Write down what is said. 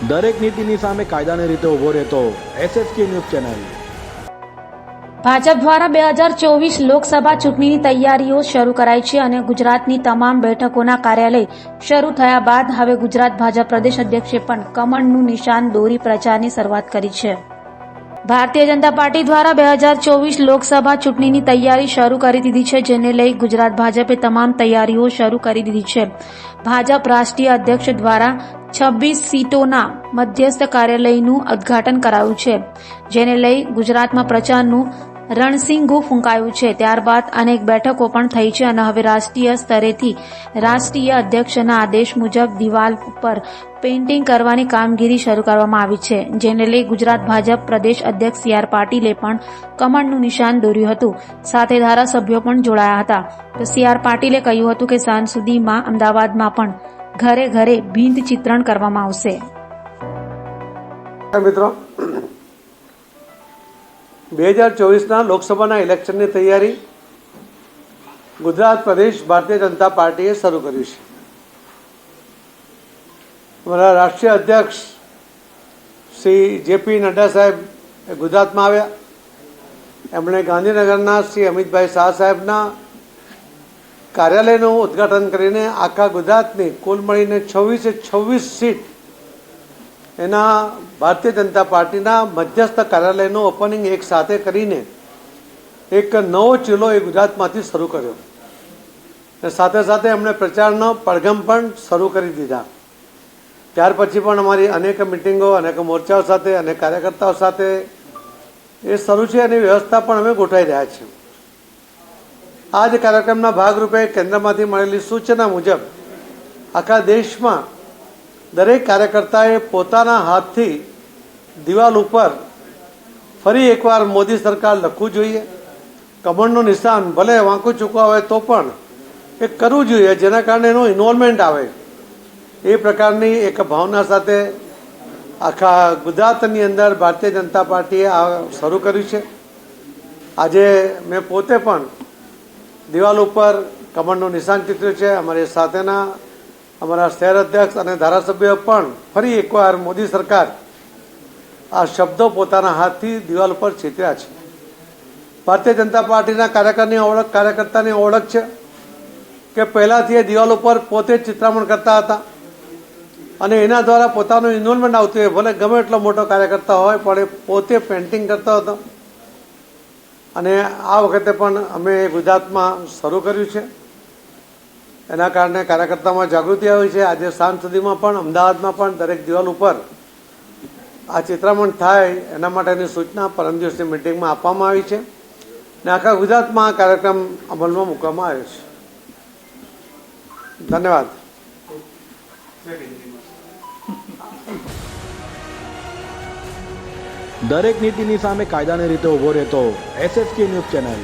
દરેક નીતિની સામે કાયદાની રીતે ઊભો રહેતો SSK ન્યૂઝ ચેનલ। ભાજપ દ્વારા 2024 લોકસભા ચૂંટણીની તૈયારીઓ શરૂ કરાઈ છે અને ગુજરાતની તમામ બેઠકોના કાર્યાલય શરૂ થયા બાદ હવે ગુજરાત ભાજપ પ્રદેશ અધ્યક્ષે પણ કમળનું નિશાન દોરી પ્રચારની શરૂઆત કરી છે। ભારતીય જનતા પાર્ટી દ્વારા 2024 લોકસભા ચૂંટણીની તૈયારી શરૂ કરી દીધી છે, જેને લઈ ગુજરાત ભાજપે તમામ તૈયારીઓ શરૂ કરી દીધી છે। ભાજપ રાષ્ટ્રીય અધ્યક્ષ દ્વારા 26 સીટોના મધ્યસ્થ કાર્યાલયનું ઉદ્ઘાટન કરાયું છે, જેને લઈ ગુજરાતમાં પ્રચારનું રણસિંઘું ફૂંકાયું છે। ત્યારબાદ અનેક બેઠકો પણ થઈ છે અને હવે રાષ્ટ્રીય સ્તરેથી રાષ્ટ્રીય અધ્યક્ષના આદેશ મુજબ દિવાલ ઉપર પેઇન્ટિંગ કરવાની કામગીરી શરૂ કરવામાં આવી છે, જેને લઈ ગુજરાત ભાજપ પ્રદેશ અધ્યક્ષ CR પાટીલે પણ કમળનું નિશાન દોર્યું હતું। સાથે ધારાસભ્યો પણ જોડાયા હતા। તો CR પાટીલે કહ્યું હતું કે સાંજ સુધીમાં અમદાવાદમાં પણ ઘરે ઘરે ભીંત ચિત્રણ કરવામાં આવશે। મિત્રો, 2024ના લોકસભાના ઇલેક્શનની તૈયારી ગુજરાત પ્રદેશ ભારતીય જનતા પાર્ટીએ શરૂ કરી છે। અમારા રાષ્ટ્રીય અધ્યક્ષ શ્રી JP નડ્ડા સાહેબ ગુજરાતમાં આવ્યા। એમણે ગાંધીનગરના શ્રી અમિતભાઈ શાહ સાહેબના કાર્યાલયનું ઉદ્ઘાટન કરીને આખા ગુજરાતની કુલ મળીને 26 સીટ એના ભારતીય જનતા પાર્ટીના મધ્યસ્થ કાર્યાલયનું ઓપનિંગ એક સાથે કરીને એક નવો ચીલો એ ગુજરાતમાંથી શરૂ કર્યો અને સાથે સાથે એમણે પ્રચારનો પડઘમ પણ શરૂ કરી દીધા। ત્યાર પછી પણ અમારી અનેક મિટિંગો, અનેક મોરચાઓ સાથે, અનેક કાર્યકર્તાઓ સાથે એ શરૂ છે અને વ્યવસ્થા પણ અમે ગોઠવાઈ રહ્યા છીએ। આ જ કાર્યક્રમના ભાગરૂપે કેન્દ્રમાંથી મળેલી સૂચના મુજબ આખા દેશમાં દરેક કાર્યકર્તાએ પોતાના હાથથી દિવાલ ઉપર ફરી એકવાર મોદી સરકાર લખવું જોઈએ। કમળનું નિશાન ભલે વાંકું ચૂકવા હોય તો પણ એ કરવું જોઈએ, જેના કારણે એનું ઇન્વોલ્વમેન્ટ આવે। એ પ્રકારની એક ભાવના સાથે આખા ગુજરાતની અંદર ભારતીય જનતા પાર્ટીએ આ શરૂ કર્યું છે। આજે મેં પોતે પણ દિવાલ ઉપર કમળનું નિશાન ચિત્ર્યું છે। અમારી સાથેના અમારા શહેર અધ્યક્ષ અને ધારાસભ્યો પણ ફરી એકવાર મોદી સરકાર આ શબ્દો પોતાના હાથથી દિવાલ ઉપર ચિત્ર્યા છે। ભારતીય જનતા પાર્ટીના કાર્યકર્તાની ઓળખ છે કે પહેલાંથી એ દિવાલ ઉપર પોતે જ ચિત્રામણ કરતા હતા અને એના દ્વારા પોતાનું ઇન્વોલ્વમેન્ટ આવતું હોય, ભલે ગમે એટલો મોટો કાર્યકર્તા હોય પણ એ પોતે પેઇન્ટિંગ કરતો હતો અને આ વખતે પણ અમે ગુજરાતમાં શરૂ કર્યું છે। એના કારણે કાર્યકર્તામાં જાગૃતિ આવી છે। આજે સાંજ સુધીમાં પણ અમદાવાદમાં પણ દરેક દિવાલ ઉપર આ ચિત્રામણ થાય એના માટેની સૂચના પરમ દિવસની મિટિંગમાં આપવામાં આવી છે અને આખા ગુજરાતમાં આ કાર્યક્રમ અમલમાં મૂકવામાં આવ્યો છે। ધન્યવાદ। દરેક નીતિની સામે કાયદાની રીતે ઊભો રહેતો SSK ન્યૂઝ ચેનલ।